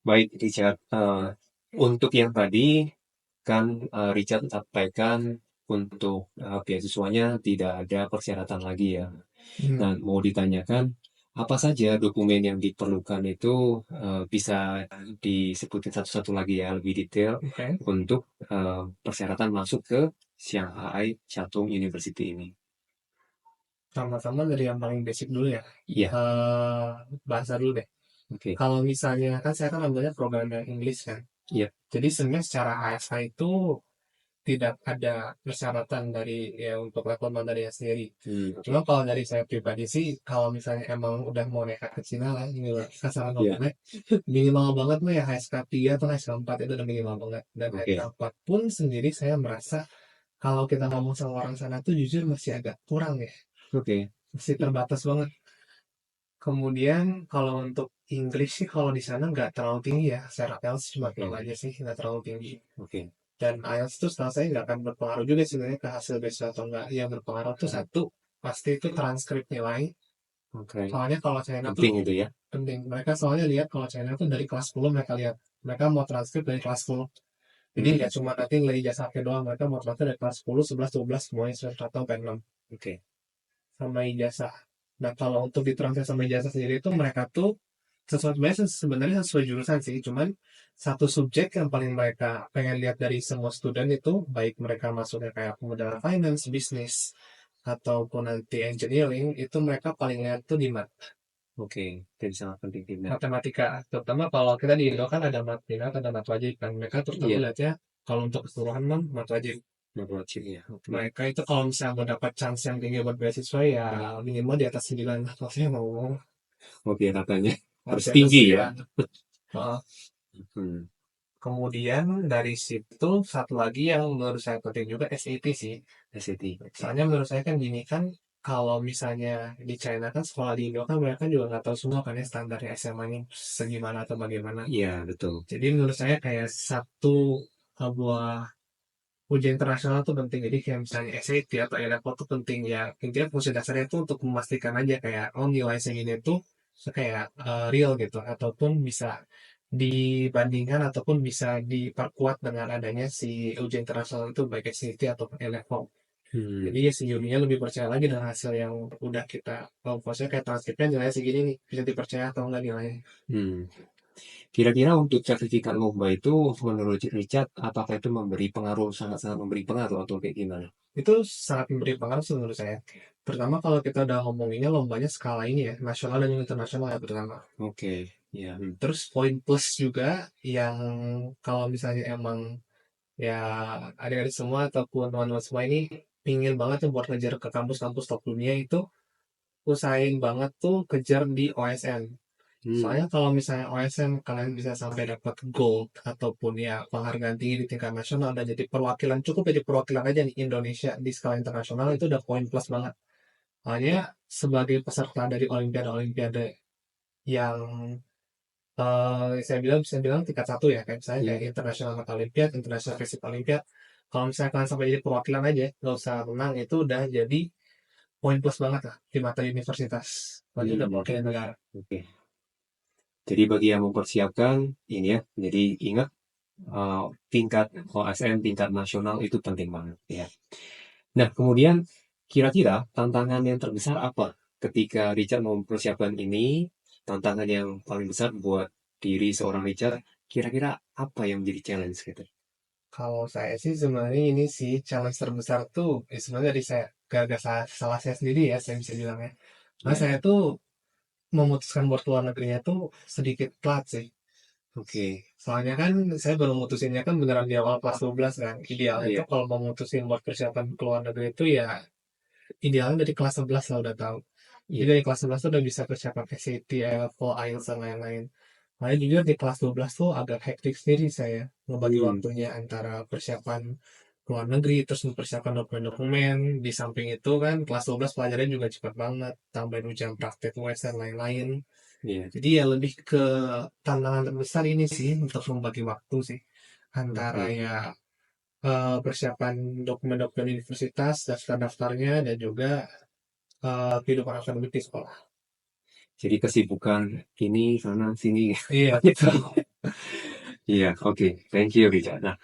Baik, Richard. Untuk yang tadi kan Richard sampaikan untuk beasiswanya tidak ada persyaratan lagi ya. Hmm, Nah, mau ditanyakan apa saja dokumen yang diperlukan itu bisa disebutin satu-satu lagi ya lebih detail oke. untuk persyaratan masuk ke Shanghai Shatong University ini. Sama-sama dari yang paling basic dulu ya. Iya, Eh bahasa dulu deh. oke. Kalau misalnya kan saya kan ambilnya programnya English kan. Iya. Jadi sebenarnya secara HSK itu tidak ada persyaratan dari ya untuk level Mandarin sendiri. Cuma Oke. kalau dari saya pribadi sih, kalau misalnya emang udah mau nekat ke Cina lah, ini lah kasar Iya, ngomongnya, minimal banget mah ya HSK 3 atau HSK 4 itu udah minimal banget. Dan HSK oke. 4 pun sendiri saya merasa kalau kita ngomong sama orang sana tuh jujur masih agak kurang ya. Oke. Masih terbatas banget. Kemudian kalau untuk Inggris sih kalau di sana nggak terlalu tinggi ya. Secara IELTS cuma bilang Oke. aja sih nggak terlalu tinggi. Oke. Dan IELTS itu setahu saya nggak akan berpengaruh juga sebenarnya ke hasil beasiswa atau enggak. Yang berpengaruh tuh satu, pasti itu transkrip nilai. Oke. Soalnya kalau China tuh Penting itu ya. penting. Mereka soalnya lihat kalau China tuh dari kelas 10 mereka lihat. Mereka mau transkrip dari kelas 10. Jadi Hmm, nggak cuma nanti nilai ijazahnya doang. Mereka mau transkrip dari kelas 10, 11, 12, semuanya satu sampai 6 oke. sama ijazah. Nah kalau untuk ditransfer sama ijazah sendiri itu mereka tuh sebenarnya sesuai jurusan sih. Cuman satu subjek yang paling mereka pengen lihat dari semua student itu baik mereka masuknya kayak pemodalan finance, bisnis ataupun nanti engineering itu mereka paling lihat tuh di Oke. Jadi sangat penting tidak. matematika. Terutama kalau kita di Indo kan ada mat minat, ada mat wajib kan. Mereka terutama Iya. lihatnya kalau untuk keseluruhan mah mat wajib. Wajib ya. Oke. Mereka itu kalau misalnya mau dapat chance yang tinggi buat beasiswa ya minimal di atas 9 lah. Kalau saya mau ngomong Oke, katanya harus harus di atas tinggi ya. 9. Heeh. Hmm. Kemudian dari situ satu lagi yang menurut saya penting juga SAT sih. SAT. Oke. Soalnya menurut saya kan gini kan kalau misalnya di China kan sekolah di Indo kan mereka juga nggak tahu semua kan ya standarnya SMA ini segimana atau bagaimana. Iya, betul. Jadi menurut saya kayak satu buah ujian internasional tuh penting. Jadi kayak misalnya SAT atau A-level tuh penting ya. Intinya fungsi dasarnya itu untuk memastikan aja kayak oh nilai segini tuh kayak real gitu ataupun bisa dibandingkan ataupun bisa diperkuat dengan adanya si ujian internasional itu baik SAT ataupun A-level. Jadi Hmm. ya sejujurnya lebih percaya lagi dengan hasil yang udah kita kalau maksudnya kayak transkripnya nilainya segini nih bisa dipercaya atau enggak nilainya. Hmm. Kira-kira untuk sertifikat lomba itu menurut Richard apakah itu memberi pengaruh sangat-sangat memberi pengaruh atau kayak gimana? Itu sangat memberi pengaruh sih menurut saya. Terutama kalau kita udah ngomonginnya lombanya skala ini ya, nasional dan internasional ya pertama. Oke. Ya. Terus poin plus juga yang kalau misalnya emang ya adik-adik semua ataupun teman-teman semua ini pingin banget tuh buat ngejar ke kampus-kampus top dunia itu usahain banget tuh kejar di OSN. Hmm. Soalnya kalau misalnya OSN kalian bisa sampai dapat gold ataupun ya penghargaan tinggi di tingkat nasional dan jadi perwakilan cukup jadi perwakilan aja di Indonesia di skala internasional itu udah poin plus banget. Hanya sebagai peserta dari olimpiade-olimpiade yang saya bilang bisa bilang tingkat satu ya kayak misalnya kayak Ya. International Mata Olympiad, International Physics Olympiad. Kalau misalnya kalian sampai jadi perwakilan aja, nggak usah menang itu udah jadi poin plus banget lah di mata universitas. Berarti udah Hmm. perwakilan negara. Oke. Jadi bagi yang mempersiapkan ini ya, jadi ingat tingkat OSN, tingkat nasional itu penting banget ya. Nah, kemudian kira-kira tantangan yang terbesar apa ketika Richard mau mempersiapkan ini? Tantangan yang paling besar buat diri seorang Richard, kira-kira apa yang menjadi challenge gitu? Kalau saya sih sebenarnya ini sih challenge terbesar tuh sebenarnya dari saya gak salah, salah saya sendiri ya saya bisa bilangnya. Nah Ya, saya tuh memutuskan buat keluar negerinya tuh sedikit telat sih. oke. Soalnya kan saya baru mutusinnya kan beneran di awal kelas 12 kan. Idealnya Iya, tuh kalau mau mutusin buat persiapan keluar negeri itu ya idealnya dari kelas 11 lah udah tahu. Jadi iya. dari kelas 11 tuh udah bisa persiapan SAT, IELTS, IELTS dan lain-lain. Makanya jujur di kelas 12 tuh agak hektik sendiri saya ngebagi Hmm, waktunya antara persiapan ke luar negeri terus mempersiapkan dokumen-dokumen. Di samping itu kan kelas 12 pelajarannya juga cepat banget, tambahin ujian praktek US dan lain-lain. iya. Jadi ya lebih ke tantangan terbesar ini sih untuk membagi waktu sih antara Oke. ya persiapan dokumen-dokumen universitas, daftar-daftarnya dan juga kehidupan akademik di sekolah. Jadi kesibukan ini sana sini Iya, banyak betul. sekali. Iya, oke. Thank you, Richard. Nah,